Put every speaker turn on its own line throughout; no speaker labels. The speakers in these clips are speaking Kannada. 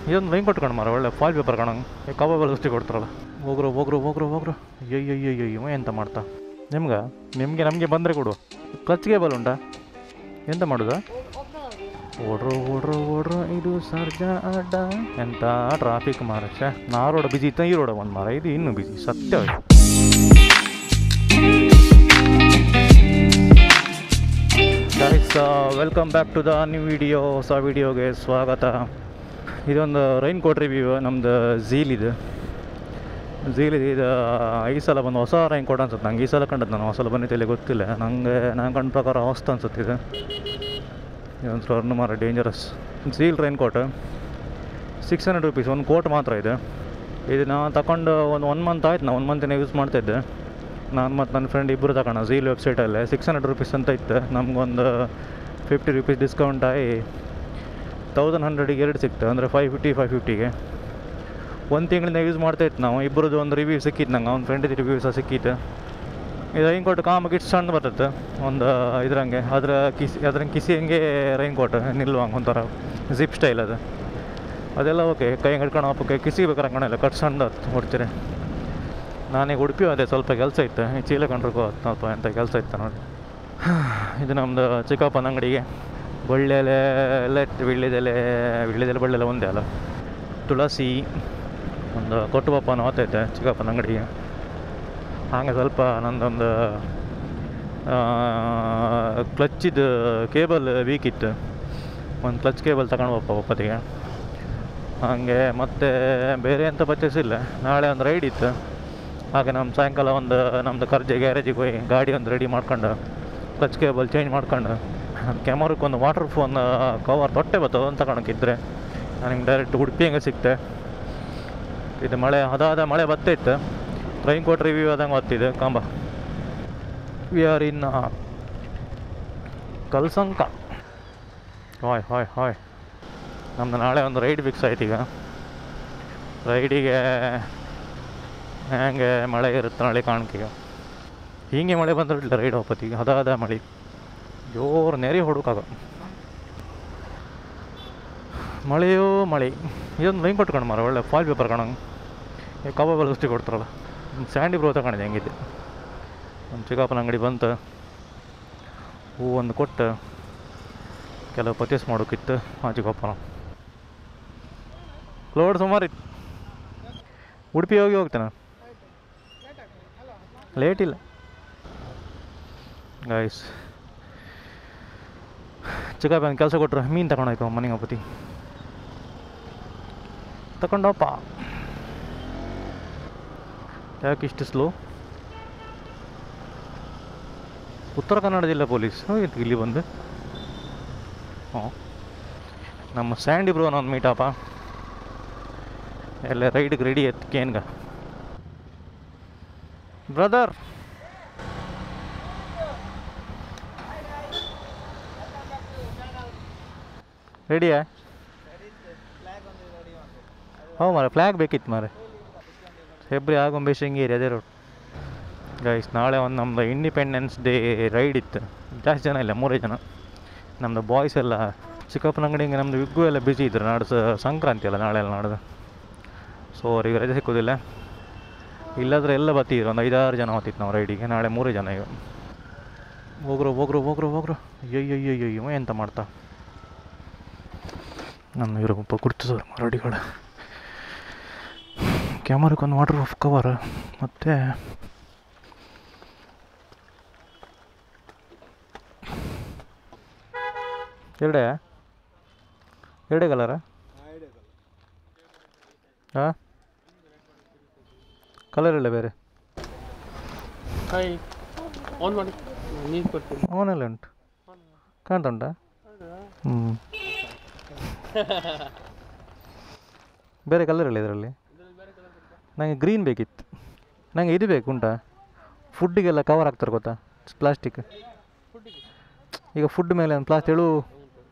ಇದೊಂದು ಲೈನ್ ಕೊಟ್ಕೊಂಡು ಮಾರ ಒಳ್ಳೆ ಫಾಯಿಲ್ ಪೇಪರ್ ಕಾಣಂಗೆ ಕಬಾಬಲ್ಲಿ ಅಷ್ಟೇ ಕೊಡ್ತಾರಲ್ಲ. ಹೋಗ್ರು ಅಯ್ಯಯ್ಯಯ್ಯೋ ಎಂತ ಮಾಡ್ತಾ ನಮಗೆ ಬಂದರೆ ಕೊಡು. ಕ್ಲಚ್ ಕೇಬಲ್ ಉಂಟಾ? ಎಂತ ಮಾಡೋದು? ಓಡ್ರು ಇದು ಸರ್ಜಾ ಅಡ್ಡ. ಎಂತ ಟ್ರಾಫಿಕ್ ಮಾರಕ್ಷ. ನಾ ರೋಡ ಬಿಜಿ ಇತ್ತ, ಈ ರೋಡ ಒಂದು ಮಾರ ಇದು ಇನ್ನೂ ಬಿಜಿ ಸತ್ಯ. Guys welcome back to the new video. ಹೊಸ ವಿಡಿಯೋಗೆ ಸ್ವಾಗತ. ಇದೊಂದು ರೈನ್ ಕೋಟ್ ರಿವ್ಯೂ. ನಮ್ಮದು ಝೀಲಿದು ಇದು ಈ ಸಲ ಬಂದು ಹೊಸ ರೈನ್ ಕೋಟ್ ಅನ್ಸುತ್ತೆ ನಂಗೆ. ಈ ಸಲ ಕಂಡದ್ದು ನಾನು, ಹೊಸ ಬಂದಿತ್ತಲ್ಲಿ ಗೊತ್ತಿಲ್ಲ ನಾನು ಕಂಡ ಪ್ರಕಾರ ಹೊಸ್ತು ಅನ್ಸುತ್ತೆ ಇದು. ಇದೊಂದು ಸ್ವರ್ಣ ಮಾರ ಡೇಂಜರಸ್ ಝೀಲ್ ರೈನ್ ಕೋಟ್. 600 ರೂಪೀಸ್ ಒಂದು ಕೋಟ್ ಮಾತ್ರ ಇದೆ. ಇದು ನಾನು ತಗೊಂಡು ಒನ್ ಮಂತ್ ಆಯ್ತು. ನಾನು 1 ಮಂತಿನ ಯೂಸ್ ಮಾಡ್ತಾಯಿದ್ದೆ. ನಾನು ಮತ್ತು ನನ್ನ ಫ್ರೆಂಡ್ ಇಬ್ಬರು ತಗೋಣ ಝೀಲ್ ವೆಬ್ಸೈಟಲ್ಲೇ. 600 ರೂಪೀಸ್ ಅಂತ ಇತ್ತು. ನಮಗೊಂದು 50 ರೂಪೀಸ್ ಡಿಸ್ಕೌಂಟ್ ಆಗಿ 1100ಗೆ 2 ಸಿಕ್ತು, ಅಂದರೆ 550ಗೆ. 1 ತಿಂಗಳಿಂದ ಯೂಸ್ ಮಾಡ್ತಾಯಿತ್ತು ನಾವು. ಇಬ್ಬರದ್ದು ಒಂದು ರಿವ್ಯೂ ಸಿಕ್ಕಿತ್ತು ನಂಗೆ, ಅವ್ನ ಫ್ರೆಂಡಿದ್ದು ರಿವ್ಯೂ ಸಹ ಸಿಕ್ಕಿತ್ತು. ಇದು ರೈನ್ ಕೋಟ್ ಕಾಮ ಗಿಟ್ ಸಣ್ಣ ಬರ್ತೈತೆ ಒಂದು ಇದ್ರಂಗೆ. ಅದ್ರಂಗೆ ಕಿಸಿ ಹಂಗೆ ರೈನ್ ಕೋಟ್ ನಿಲ್ಲುವಂಗೆ ಒಂಥರ ಜಿಪ್ ಸ್ಟೈಲ್ ಅದೆಲ್ಲ ಓಕೆ. ಕೈ ಹಿಡ್ಕೊಂಡು ಹಪ್ಪಕ್ಕೆ ಕಿಸಿ ಬೇಕಾರೆ ಕಣಲ್ಲ ಕಟ್ ಸಣ್ಣ ಹೊಡ್ತೀರಿ. ನಾನೀಗ ಉಡುಪಿ ಅದೇ ಸ್ವಲ್ಪ ಕೆಲಸ ಇತ್ತು. ಈ ಚೀಲ ಕಂಡ್ರಿಗೂ ಸ್ವಲ್ಪ ಎಂಥ ಕೆಲಸ ಇತ್ತು ನೋಡಿ. ಇದು ನಮ್ಮದು ಚಿಕ್ಕಪ್ಪನ ಅಂಗಡಿಗೆ ಬಳ್ಳೆಲೆ ಎಲ್ಲ ಇತ್ತು. ವಿಳ್ಯದೆಲೆ ಬಳ್ಳೆಲೆ ಒಂದೇ ಅಲ್ಲ. ತುಳಸಿ ಒಂದು ಕೊಟ್ಟು ಪಪ್ಪನ ಹೋಗ್ತೈತೆ ಚಿಕ್ಕಪ್ಪನ ಅಂಗಡಿಗೆ. ಹಾಗೆ ಸ್ವಲ್ಪ ನಂದೊಂದು ಕ್ಲಚ್ಚಿದ್ದು ಕೇಬಲ್ ವೀಕ್ ಇತ್ತು. ಒಂದು ಕ್ಲಚ್ ಕೇಬಲ್ ತಗೊಂಡು ಒಪ್ಪತ್ತಿಗೆ. ಹಾಗೆ ಮತ್ತು ಬೇರೆ ಎಂಥ ಪರ್ಚೇಸ್ ಇಲ್ಲ. ನಾಳೆ ಒಂದು ರೈಡ್ ಇತ್ತು. ಹಾಗೆ ನಮ್ಮ ಸಾಯಂಕಾಲ ಒಂದು ನಮ್ಮದು ಕರ್ಜೆ ಗ್ಯಾರೇಜಿಗೆ ಹೋಗಿ ಗಾಡಿ ಒಂದು ರೆಡಿ ಮಾಡ್ಕೊಂಡು ಕ್ಲಚ್ ಕೇಬಲ್ ಚೇಂಜ್ ಮಾಡ್ಕೊಂಡು ಕ್ಯಾಮರಕ್ಕೆ ಒಂದು ವಾಟರ್ ಫೋನ್ ಕವರ್ ತೊಟ್ಟೆ ಬರ್ತದೆ ಅಂತ ತಗೊಳಕ್ಕಿದ್ರೆ ನಾನು ನಿಮ್ಗೆ ಡೈರೆಕ್ಟ್ ಉಡುಪಿ ಹಂಗೆ ಸಿಕ್ತೆ. ಇದು ಮಳೆ ಬರ್ತೈತೆ. ರೈನ್ ಕೋಟ್ ರಿವ್ಯೂ ಆದಂಗೆ ಓದ್ತಿದೆ ಕಾಂಬ. We are in Kalsanka. Hi ನಮ್ಮದು ನಾಳೆ ಒಂದು ರೈಡ್ ಫಿಕ್ಸ್ ಆಯ್ತು. ಈಗ ರೈಡಿಗೆ ಹೇಗೆ ಮಳೆ ಇರುತ್ತೆ ನಾಳೆ ಕಾಣ್ಕೀಗ. ಹೀಗೆ ಮಳೆ ಬಂದ್ರೆ ರೈಡ್ ಹೋಗ್ಪತ್ತಿಗೆ ಅದಾದ ಮಳೆ ಜೋರು ನೆರೆ ಹೊಡೋಕ್ಕಾಗ. ಮಳೆ. ಇದೊಂದು ಲೈನ್ ಕೊಟ್ಕೊಂಡು ಮಾರ ಒಳ್ಳೆ ಫಾಯಿಲ್ ಪೇಪರ್ ಕಾಣಂಗೆ ಕಬಾಬಲ್ಲಿ ಅಷ್ಟೇ ಕೊಡ್ತಾರಲ್ಲ. ಸ್ಯಾಂಡಿ ಬ್ರೋ ತಗೊಂಡಿದ್ದೆ ಹೆಂಗಿದ್ದೆ. ನಮ್ಮ ಚಿಕ್ಕಪ್ಪನ ಅಂಗಡಿ ಬಂತು. ಹೂವು ಒಂದು ಕೊಟ್ಟು ಕೆಲವು ಪರ್ಚೇಸ್ ಮಾಡೋಕ್ಕಿತ್ತು ಆ ಚಿಕ್ಕಪ್ಪನ. ಲೋಡ್ ಸುಮಾರು ಇತ್ತು. ಉಡುಪಿ ಹೋಗ್ತೇನೆ, ಲೇಟ್ ಇಲ್ಲ ಗೈಸ್. ಚಿಕ್ಕಪ್ಪನ ಕೆಲಸ ಕೊಟ್ಟರು ಮೀನು ತಗೊಂಡೋಯ್ತು ಮನೆಗೆ ಹೋಗ್ತಿ ತಗೊಂಡಪ್ಪ. ಯಾಕೆ ಇಷ್ಟು ಸ್ಲೋ? ಉತ್ತರ ಕನ್ನಡ ಜಿಲ್ಲಾ ಪೊಲೀಸ್ ಹೋಗಿತ್ತು ಇಲ್ಲಿ ಬಂದು. ನಮ್ಮ ಸ್ಯಾಂಡಿ ಬ್ರೋ ಒಂದು ಮೀಟಪ್ಪ ಎಲ್ಲ ರೈಡ್ಗೆ ರೆಡಿ ಎತ್ಕೇನ್ಗ ಬ್ರದರ್. ರೆಡಿಯಾ? ಹೌದು ಮಾರೆ, ಫ್ಲ್ಯಾಗ್ ಬೇಕಿತ್ತು ಮಾರೆ. ಫೆಬ್ರಿ ಆಗುಂಬೇಶಂಗೇರಿ ಅದೇ ರೋಡ್. ಗೈಸ್ ನಾಳೆ ಒಂದು ನಮ್ಮದು ಇಂಡಿಪೆಂಡೆನ್ಸ್ ಡೇ ರೈಡ್ ಇತ್ತು. ಜಾಸ್ತಿ ಜನ ಇಲ್ಲ, 3 ಜನ. ನಮ್ಮದು ಬಾಯ್ಸ್ ಎಲ್ಲ ಚಿಕ್ಕಪ್ಪನ ಅಂಗಡಿಗೆ ನಮ್ಮದು ವಿಗ್ಗು ಎಲ್ಲ ಬ್ಯುಸಿ ಇದ್ರು. ನಾಡು ಸಂಕ್ರಾಂತಿ ಅಲ್ಲ ನಾಳೆ ಎಲ್ಲ ನಾಡ್ದು. ಸೊ ಅವ್ರಿಗೆ ರಜೆ ಸಿಕ್ಕೋದಿಲ್ಲ. ಇಲ್ಲಾಂದರೆ ಎಲ್ಲ ಬತ್ತಿದ್ರು. ಒಂದು 5-6 ಜನ ಹೋಗ್ತಿತ್ತು ನಾವು ರೈಡಿಗೆ. ನಾಳೆ 3 ಜನ. ಈಗ ಹೋಗ್ರು ಅಯ್ಯಯ್ಯಯ್ಯೋ ಎಂತ ಮಾಡ್ತಾ. ನನ್ನ ಇವರು ಗುರ್ತಿಸೋರು ರೆಡಿಗಳು. ಕ್ಯಾಮರಕ್ಕೆ ಒಂದು ವಾಟರ್ ಪ್ರೂಫ್ ಕವರ್ ಮತ್ತು ಎರಡೇ ಕಲರ? ಹಾಂ, ಕಲರ್ ಇಲ್ಲ ಬೇರೆ? ಆನೆಲ್ಲ ಉಂಟು, ಕಾಣ್ತಾ ಉಂಟಾ? ಬೇರೆ ಕಲರ್ ಇಲ್ಲ ಇದರಲ್ಲಿ. ನನಗೆ ಗ್ರೀನ್ ಬೇಕಿತ್ತು. ನನಗೆ ಇದು ಬೇಕು ಉಂಟಾ? ಫುಡ್ಡಿಗೆಲ್ಲ ಕವರ್ ಹಾಕ್ತಾರೆ ಗೊತ್ತಾ, ಪ್ಲಾಸ್ಟಿಕ್. ಈಗ ಫುಡ್ ಮೇಲೆ ಒಂದು ಎಳು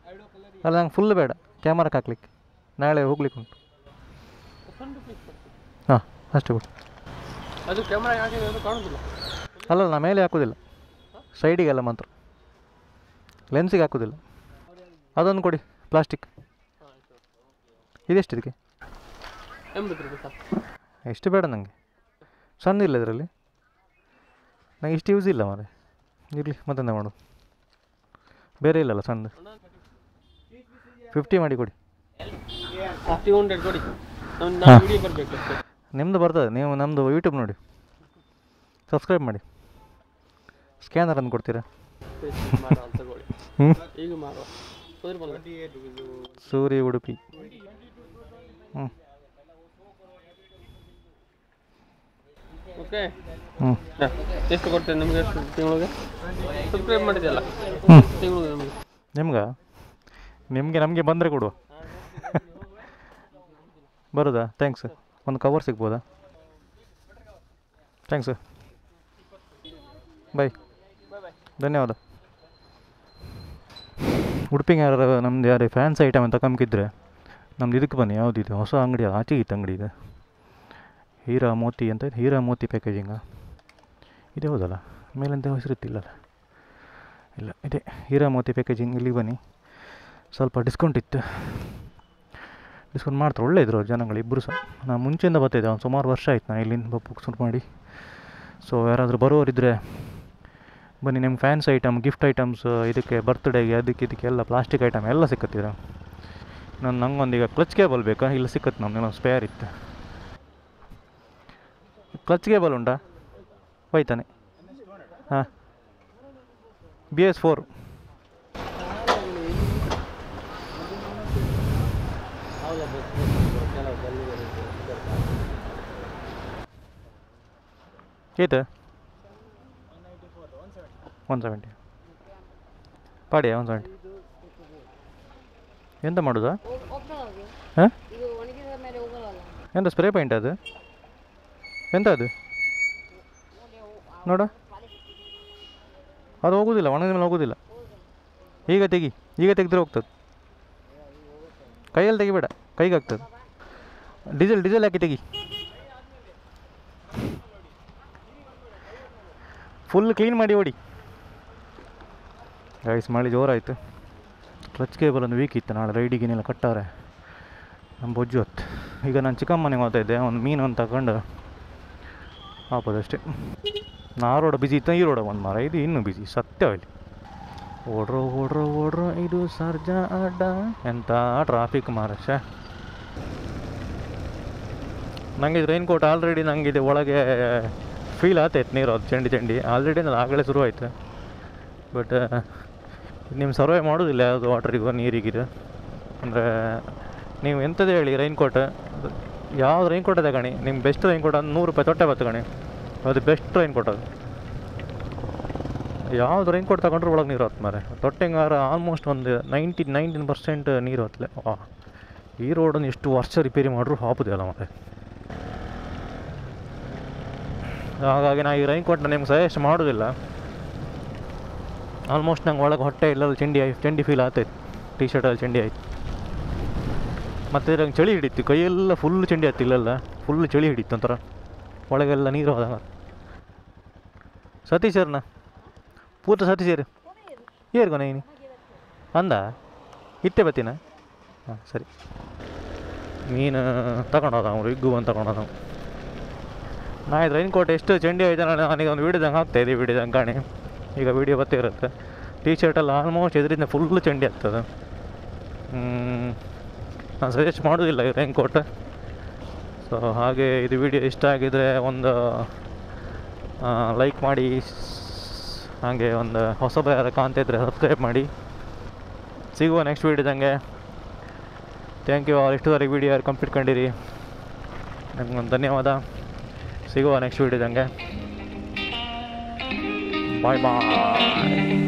ಅಲ್ಲ, ನಂಗೆ ಫುಲ್ ಬೇಡ, ಕ್ಯಾಮರಕ್ಕೆ ಹಾಕ್ಲಿಕ್ಕೆ. ನಾಳೆ ಹೋಗ್ಲಿಕ್ಕೆ ಉಂಟು. ಹಾಂ ಅಷ್ಟೇ ಕೊಡಿ. ಅಲ್ಲ ನಾ ಮೇಲೆ ಹಾಕೋದಿಲ್ಲ, ಸೈಡಿಗೆಲ್ಲ ಮಾತ್ರ, ಲೆನ್ಸಿಗೆ ಹಾಕೋದಿಲ್ಲ. ಅದೊಂದು ಕೊಡಿ ಪ್ಲಾಸ್ಟಿಕ್. ಇದೆಷ್ಟು ಇದಕ್ಕೆ? ಎಷ್ಟು ಬೇಡ ನನಗೆ, ಸಣ್ಣ ಇಲ್ಲ ಇದರಲ್ಲಿ, ನಂಗೆ ಇಷ್ಟು ಯೂಸ್ ಇಲ್ಲ ಮಾರೆ. ಇರಲಿ ಮತ್ತೆಂದ ಮಾಡು, ಬೇರೆ ಇಲ್ಲಲ್ಲ ಸಣ್ಣದು. 50 ಮಾಡಿ ಕೊಡಿ. ನಿಮ್ಮದು ಬರ್ತದೆ, ನೀವು ನಮ್ಮದು ಯೂಟ್ಯೂಬ್ ನೋಡಿ, ಸಬ್ಸ್ಕ್ರೈಬ್ ಮಾಡಿ. ಸ್ಕ್ಯಾನರ್ ಅಂದು ಕೊಡ್ತೀರಾ? ಸೂರಿ ಉಡುಪಿ.
ಓಕೆ, ಎಷ್ಟು ಕೊಡ್ತೇನೆ ನಿಮಗೆ? ಎಷ್ಟು ತಿಂಗಳಿಗೆ ಸಬ್ಸ್ಕ್ರೈಬ್ ಮಾಡಿದೆಯಲ್ಲ ತಿಂಗಳಿಗೆ ನಮಗೆ?
ನಿಮಗೆ ನಮಗೆ ಬಂದರೆ ಕೊಡುವ. ಬರೋದಾ? ಥ್ಯಾಂಕ್ಸ್. ಒಂದು ಕವರ್ ಸಿಗ್ಬೋದಾ? ಥ್ಯಾಂಕ್ಸ್, ಬಾಯ್, ಧನ್ಯವಾದ. ಉಡುಪಿಗೆ ಯಾರು ನಮ್ದು ಯಾರೇ ಫ್ಯಾನ್ಸ್ ಐಟಮ್ ಅಂತ ಕಮ್ಕಿದ್ರೆ ನಮ್ದು ಇದಕ್ಕೆ ಬನ್ನಿ. ಯಾವುದಿದೆ ಹೊಸ ಅಂಗಡಿ, ಆಚೆಗೆ ಇತ್ತು ಅಂಗಡಿ ಇದೆ, ಹೀರಾ ಮೋತಿ ಅಂತ. ಹೀರಾ ಮೋತಿ ಪ್ಯಾಕೇಜಿಂಗ ಇದೆ, ಹೌದಲ್ಲ? ಮೇಲಂತ ಹೆಸರಿತ್ತಿಲ್ಲಲ್ಲ? ಇಲ್ಲ, ಇದೆ ಹೀರಾ ಮೋತಿ ಪ್ಯಾಕೇಜಿಂಗ್. ಇಲ್ಲಿ ಬನ್ನಿ, ಸ್ವಲ್ಪ ಡಿಸ್ಕೌಂಟ್ ಇತ್ತು, ಡಿಸ್ಕೌಂಟ್ ಮಾಡ್ತಾರೆ. ಒಳ್ಳೆ ಇದ್ರು ಜನಗಳು ಇಬ್ಬರು ಸಹ. ನಾನು ಮುಂಚೆಯಿಂದ ಬರ್ತಾಯಿದ್ದೆ, ಒಂದು ಸುಮಾರು ವರ್ಷ ಆಯ್ತು ನಾನು ಇಲ್ಲಿಂದ ಬುಕ್ ಶುರು ಮಾಡಿ. ಸೊ ಯಾರಾದರೂ ಬರೋರಿದ್ದರೆ ಬನ್ನಿ. ನಿಮ್ಮ ಫ್ಯಾನ್ಸ್ ಐಟಮ್, ಗಿಫ್ಟ್ ಐಟಮ್ಸ್, ಇದಕ್ಕೆ ಬರ್ತ್ಡೇಗೆ ಅದಕ್ಕೆ ಇದಕ್ಕೆಲ್ಲ ಪ್ಲಾಸ್ಟಿಕ್ ಐಟಮ್ ಎಲ್ಲ ಸಿಕ್ಕತ್ತೀರ. ನಂಗೊಂದೀಗ ಕ್ಲಚ್ ಕೇಬಲ್ ಬೇಕಾ? ಇಲ್ಲ ಸಿಕ್ಕತ್ತೆ, ನಮ್ಮದು ಸ್ಪೇರ್ ಇತ್ತು. ಕ್ಲಚ್ ಕೇಬಲ್ ಉಂಟಾ? ಹೋಯ್ತಾನೆ. ಹಾಂ, BS4. ಏತ 170 ಪಾಡಿಯಾ? 170 ಎಂತ ಮಾಡೋದಾ? ಹಾಂ, ಎಂತ ಸ್ಪ್ರೇ ಪೇಂಟ್ ಅದು? ಎಂತ ಅದು ನೋಡ, ಅದು ಹೋಗೋದಿಲ್ಲ, ಒಣಗಿದ ಮೇಲೆ ಹೋಗೋದಿಲ್ಲ. ಈಗ ತೆಗಿ, ಈಗ ತೆಗೆದ್ರೆ ಹೋಗ್ತದೆ. ಕೈಯಲ್ಲಿ ತೆಗಿಬೇಡ, ಕೈಗೆ ಆಗ್ತದೆ. ಡೀಸೆಲ್ ಹಾಕಿ ತೆಗಿ. ಫುಲ್ ಕ್ಲೀನ್ ಮಾಡಿ ಓಡಿ. ಗೈಸ್ ಮಳೆ ಜೋರಾಯಿತು. ಕ್ಲಚ್ ಕೇಬಲ್ ಒಂದು ವೀಕ್ ಇತ್ತು, ನಾಳೆ ರೈಡಿಗೇನೆಲ್ಲ ಕಟ್ಟವ್ರೆ ನಮ್ಮ ಬೊಜ್ಜು ಹೊತ್ತು. ಈಗ ನಾನು ಚಿಕ್ಕಮ್ಮ ಮನೆಗೆ ಹೋಗ್ತಾಯಿದ್ದೆ, ಒಂದು ಮೀನು ಅಂತ ತಗೊಂಡು ಹಾಕೋದಷ್ಟೇ. ಆ ರೋಡ ಬಿಸಿ ಇತ್ತು, ಈ ರೋಡ ಒಂದು ಮಾರ ಇದು ಇನ್ನೂ ಬಿಸಿ ಸತ್ಯವಾಗಿ. ಓಡ್ರೋ ಇದು ಸರ್ಜಾ ಅಡ್ಡ. ಎಂಥ ಟ್ರಾಫಿಕ್ ಮಾರಶ. ನನಗೆ ರೈನ್ ಕೋಟ್ ಆಲ್ರೆಡಿ ನನಗಿದೆ ಒಳಗೆ ಫೀಲ್ ಆಗ್ತೈತೆ, ನೀರು ಅದು ಚಂಡಿ ಆಲ್ರೆಡಿ ನಾನು ಆಗಲೇ ಶುರುವಾಯಿತು. ಬಟ್ ನಿಮ್ಮ ಸರ್ವೇ ಮಾಡೋದಿಲ್ಲ ಯಾವುದು ವಾಟ್ರಿಗೂ ನೀರಿಗಿದೆ. ಅಂದರೆ ನೀವು ಎಂಥದ್ದು ಹೇಳಿ, ರೈನ್ ಕೋಟ್ ಯಾವ್ದು ರೈನ್ ಕೋಟ್ ತಗೊಳ್ಳಿ, ನಿಮ್ಗೆ ಬೆಸ್ಟ್ ರೈನ್ ಕೋಟ್ ಅದು 100 ರೂಪಾಯಿ ತೊಟ್ಟೆ ಬತ್ತಗಣಿ, ಅದು ಬೆಸ್ಟ್ ರೈನ್ ಕೋಟ್. ಅದು ಯಾವ್ದು ರೈನ್ ಕೋಟ್ ತಗೊಂಡ್ರೆ ಒಳಗೆ ನೀರು ಹೊತ್ತು ಮಾರೆ. ತೊಟ್ಟೆಂಗಾರ ಆಲ್ಮೋಸ್ಟ್ ಒಂದು 19% ನೀರು ಹೊತ್ತಲೆ. ಈ ರೋಡನ್ನು ಎಷ್ಟು ವರ್ಷ ರಿಪೇರಿ ಮಾಡ್ರೂ ಹಾಪುದೆ ಅಲ್ಲ ಮತ್ತೆ. ಹಾಗಾಗಿ ನಾನು ಈ ರೈನ್ ಕೋಟ್ನ ನಿಮ್ಗೆ ಸಜೆಸ್ಟ್ ಮಾಡೋದಿಲ್ಲ. ಆಲ್ಮೋಸ್ಟ್ ನಂಗೆ ಒಳಗೆ ಹೊಟ್ಟೆ ಇಲ್ಲದ ಚಂಡಿ ಫೀಲ್ ಆಗ್ತೈತೆ. ಟೀ ಶರ್ಟಲ್ಲಿ ಚಂಡಿ ಆಯ್ತು. ಮತ್ತು ನಂಗೆ ಚಳಿ ಹಿಡಿತು, ಕೈಯೆಲ್ಲ ಫುಲ್ ಚಂಡಿ ಆಯ್ತು, ಇಲ್ಲೆಲ್ಲ ಫುಲ್ ಚಳಿ ಹಿಡಿತು ಒಂಥರ, ಒಳಗೆಲ್ಲ ನೀರು ಹೋದಾಗ. ಸತೀಶರ್ನ ಪೂರ್ತಿ ಸತೀಶರು ಏರ್ಗೊನ ನೀನು ಅಂದ ಇತ್ತೆ ಬತ್ತೀನ. ಹಾಂ ಸರಿ, ಮೀನು ತಗೊಂಡೋದ ಅವ್ರು, ಇಗ್ಗು ಬಂದು ತಗೊಂಡೋದ. ನಾ ಇದು ರೈನ್ ಕೋಟ್ ಎಷ್ಟು ಚಂಡಿ ಆಯ್ತು, ನನಗೆ ಒಂದು ವೀಡಿಯೋದಂಗೆ ಹಾಕ್ತಾಯಿದ್ದೆ, ವೀಡಿಯೋದಂಗೆ ಕಾಣಿ. ಈಗ ವೀಡಿಯೋ ಬತ್ತೇ ಇರುತ್ತೆ. ಟೀ ಶರ್ಟಲ್ಲಿ ಆಲ್ಮೋಸ್ಟ್ ಇದರಿಂದ ಫುಲ್ಲು ಚಂಡಿ ಆಗ್ತದೆ. ನಾನು ಸಜೆಸ್ಟ್ ಮಾಡೋದಿಲ್ಲ ಈ ರೈನ್ ಕೋಟ್. ಸೊ ಹಾಗೆ ಇದು ವಿಡಿಯೋ ಇಷ್ಟ ಆಗಿದರೆ ಒಂದು ಲೈಕ್ ಮಾಡಿ, ಹಾಗೆ ಒಂದು ಹೊಸಬ ಯಾರು ಕಾಣ್ತಾಯಿದ್ರೆ ಸಬ್ಸ್ಕ್ರೈಬ್ ಮಾಡಿ. ಸಿಗುವ ನೆಕ್ಸ್ಟ್ ವೀಡಿಯೋದಂಗೆ. Thank you all. ಇಷ್ಟುವರೆಗೆ ವೀಡಿಯೋ ಯಾರು ಕಂಪ್ಲೀಟ್ ಕಂಡಿರಿ, ನಿಮ್ಗೊಂದು ಧನ್ಯವಾದ. ಸಿಗುವ ನೆಕ್ಸ್ಟ್ ವೀಡಿಯೋದಂಗೆ. ಬಾಯ್ ಬಾಯ್.